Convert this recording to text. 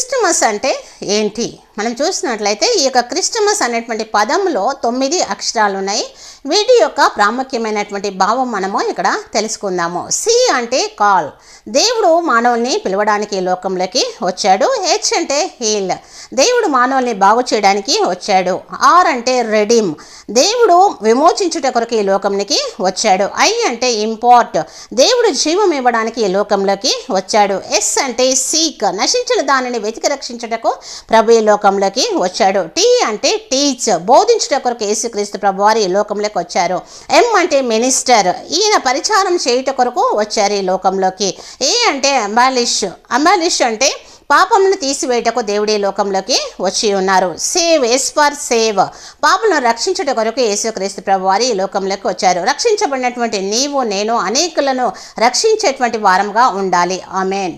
Christmas అంటే ఏంటి? మనం చూసినట్లయితే ఈ యొక్క క్రిస్టమస్ అనేటువంటి పదంలో 9 అక్షరాలు ఉన్నాయి. వీటి యొక్క ప్రాముఖ్యమైనటువంటి భావం మనము ఇక్కడ తెలుసుకుందాము. సి అంటే కాల్, దేవుడు మానవుల్ని పిలవడానికి ఈ లోకంలోకి వచ్చాడు. హెచ్ అంటే హీల్, దేవుడు మానవుల్ని బాగు చేయడానికి వచ్చాడు. ఆర్ అంటే రెడీమ్, దేవుడు విమోచించుట కొరకు ఈ లోకంలోకి వచ్చాడు. ఐ అంటే ఇంపార్ట్, దేవుడు జీవం ఇవ్వడానికి ఈ లోకంలోకి వచ్చాడు. ఎస్ అంటే సీక్, నశించిన దానిని వెతికి రక్షించుటకు ప్రభు ఈ లోకంలోకి వచ్చాడు. టీ అంటే టీచ్, బోధించుట కొరకు యేసుక్రీస్తు ప్రభు వారు ఈ లోకంలోకి వచ్చారు. ఎం అంటే మినిస్టర్, ఈయన పరిచారం చేయుట కొరకు వచ్చారు ఈ లోకంలోకి. ఏ అంటే అంబాలిష్ అంటే పాపమును తీసివేయటకు దేవుడి లోకంలోకి వచ్చి ఉన్నారు. సేవ్, ఎస్ ఫర్ సేవ్, పాపలను రక్షించుట కొరకు యేసుక్రీస్తు ప్రభు వారు ఈ లోకంలోకి వచ్చారు. రక్షించబడినటువంటి నీవు నేను అనేకులను రక్షించేటువంటి వారంగా ఉండాలి. ఆమేన్.